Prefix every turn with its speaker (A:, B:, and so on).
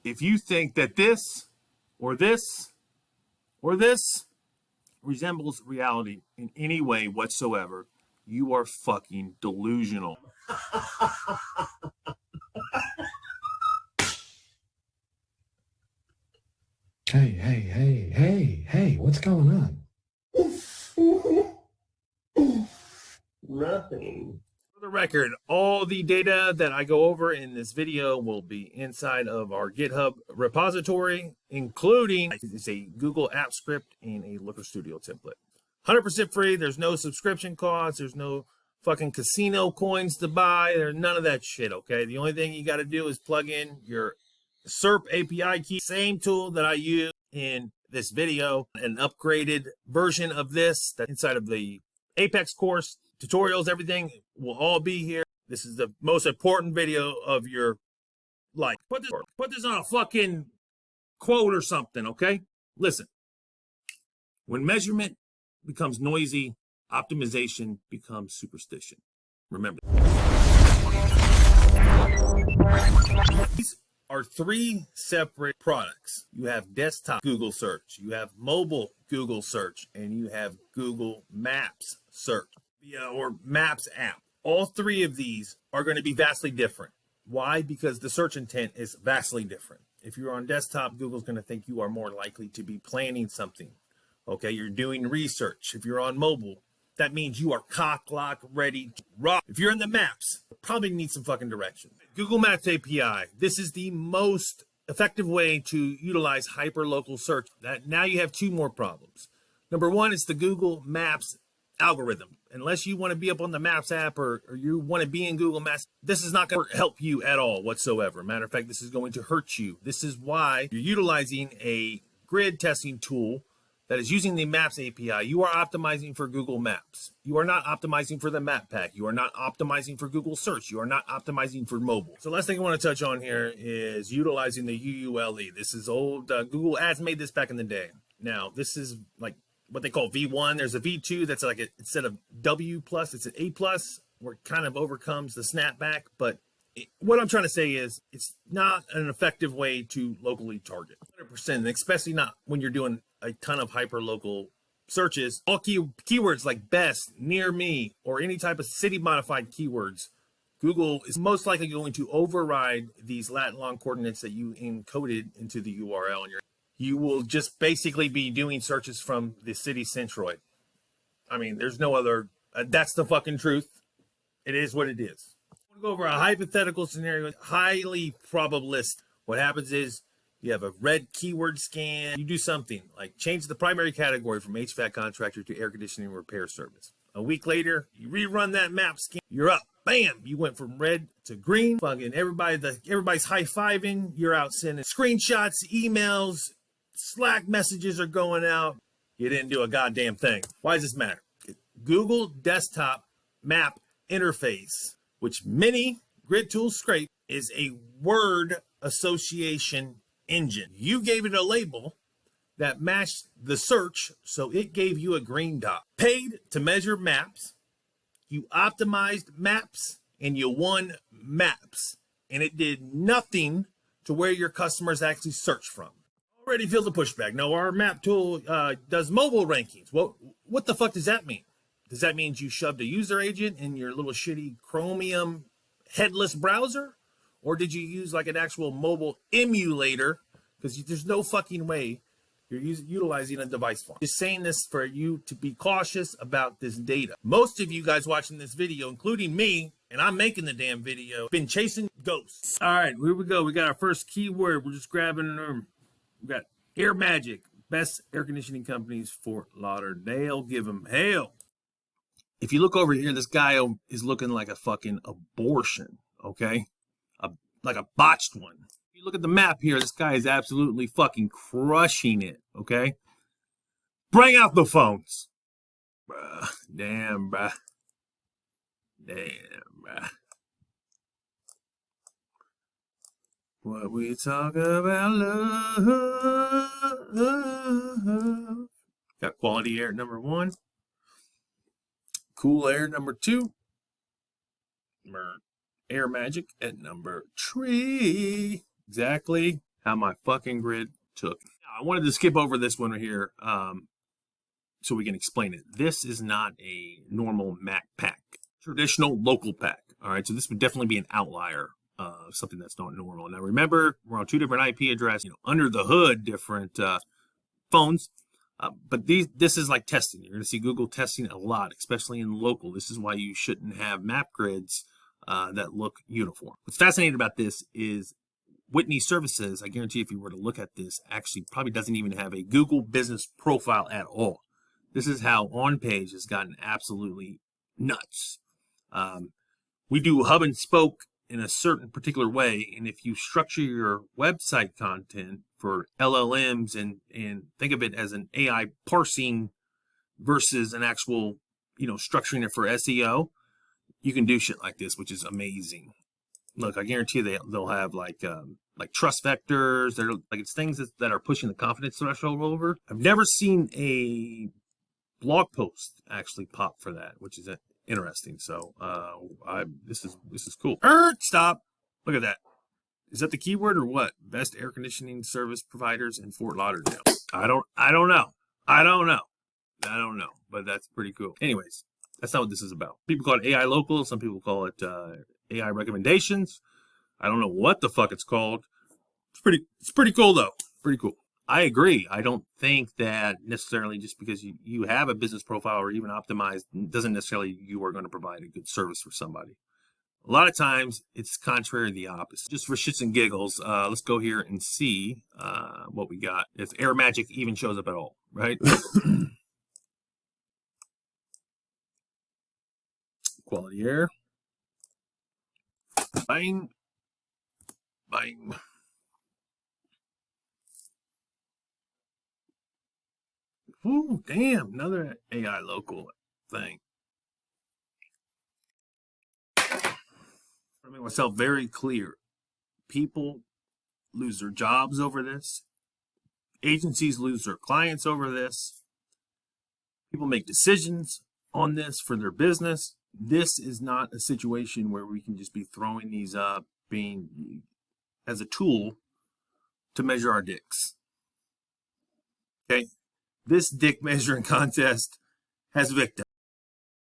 A: If you think that this or this or this resembles reality in any way whatsoever, you are fucking delusional.
B: Hey, what's going on?
C: Nothing.
A: For the record, all the data that I go over in this video will be inside of our GitHub repository, including it's a Google App Script and a Looker Studio template. 100% free. There's no subscription costs. There's no fucking casino coins to buy. There's none of that shit, okay? The only thing you got to do is plug in your SERP API key, same tool that I use in this video, an upgraded version of this that's inside of the Apex course. Tutorials, everything will all be here. This is the most important video of your life. Put this on a fucking quote or something, okay? Listen. When measurement becomes noisy, optimization becomes superstition. Remember. These are three separate products. You have desktop Google search, you have mobile Google search, and you have Google Maps search. Or Maps app. All three of these are going to be vastly different. Why? Because the search intent is vastly different. If you're on desktop, Google's going to think you are more likely to be planning something. Okay, you're doing research. If you're on mobile, that means you are cock, lock, ready to rock. If you're in the maps, you probably need some fucking direction. Google Maps API. This is the most effective way to utilize hyperlocal search. Now you have two more problems. Number one is the Google Maps algorithm. Unless you want to be up on the Maps app or you want to be in Google Maps, this is not going to help you at all whatsoever. Matter of fact, this is going to hurt you. This is why you're utilizing a grid testing tool that is using the Maps API. You are optimizing for Google Maps. You are not optimizing for the map pack. You are not optimizing for Google search. You are not optimizing for mobile. So last thing I want to touch on here is utilizing the UULE. This is old. Google Ads made this back in the day. Now, this is like what they call V1. There's a V2 that's like instead of W plus, it's an A plus, where it kind of overcomes the snapback. But what I'm trying to say is it's not an effective way to locally target 100%, especially not when you're doing a ton of hyper-local searches. All keywords like best, near me, or any type of city modified keywords, Google is most likely going to override these lat long coordinates that you encoded into the URL. And you will just basically be doing searches from the city centroid. I mean, there's no other, that's the fucking truth. It is what it is. I'm going to go over a hypothetical scenario, highly probabilistic. What happens is you have a red keyword scan. You do something like change the primary category from HVAC contractor to air conditioning repair service. A week later, you rerun that map scan. You're up. Bam! You went from red to green. Fucking everybody's high-fiving. You're out sending screenshots, emails, Slack messages are going out. You didn't do a goddamn thing. Why does this matter? Google Desktop Map Interface, which many grid tools scrape, is a word association engine. You gave it a label that matched the search, so it gave you a green dot. Paid to measure maps, you optimized maps, and you won maps. And it did nothing to where your customers actually search from. Already feel the pushback. No, our map tool does mobile rankings. Well, what the fuck does that mean? Does that mean you shoved a user agent in your little shitty Chromium headless browser? Or did you use like an actual mobile emulator? Because there's no fucking way you're utilizing a device farm. Just saying this for you to be cautious about this data. Most of you guys watching this video, including me, and I'm making the damn video, been chasing ghosts. All right, here we go. We got our first keyword. We're just grabbing them. We got Air Magic, best air conditioning companies, Fort Lauderdale. Give them hell. If you look over here, this guy is looking like a fucking abortion, okay? Like a botched one. If you look at the map here, this guy is absolutely fucking crushing it, okay? Bring out the phones. Bruh. Damn, bruh. What we talk about love. Got quality air number 1. Cool air number 2. Air Magic at number 3. Exactly. how my fucking grid took. I wanted to skip over this one right here so we can explain it. This is not a normal Mac pack, traditional local pack. All right, so this would definitely be an outlier, something that's not normal. Now remember, we're on 2 different IP addresses, under the hood, different phones. But this is like testing. You're going to see Google testing a lot, especially in local. This is why you shouldn't have map grids that look uniform. What's fascinating about this is Whitney Services, I guarantee if you were to look at this, actually probably doesn't even have a Google business profile at all. This is how on-page has gotten absolutely nuts. We do hub and spoke in a certain particular way, and if you structure your website content for LLMs and think of it as an AI parsing versus an actual, structuring it for SEO, you can do shit like this, which is amazing. Look, I guarantee they'll have like trust vectors. They're like, it's things that are pushing the confidence threshold over. I've never seen a blog post actually pop for that, which is interesting. So this is cool. Stop. Look at that. Is that the keyword or what? Best air conditioning service providers in Fort Lauderdale. I don't know. But that's pretty cool. Anyways, that's not what this is about. People call it AI local. Some people call it AI recommendations. I don't know what the fuck it's called. It's pretty cool though. Pretty cool. I agree. I don't think that necessarily just because you have a business profile or even optimized doesn't necessarily you are going to provide a good service for somebody. A lot of times it's contrary to the opposite. Just for shits and giggles, let's go here and see what we got. If Air Magic even shows up at all, right? Quality air. Bang. Bang. Ooh, damn, another AI local thing. I make myself very clear. People lose their jobs over this. Agencies lose their clients over this. People make decisions on this for their business. This is not a situation where we can just be throwing these up being as a tool to measure our dicks. Okay? This dick measuring contest has victims.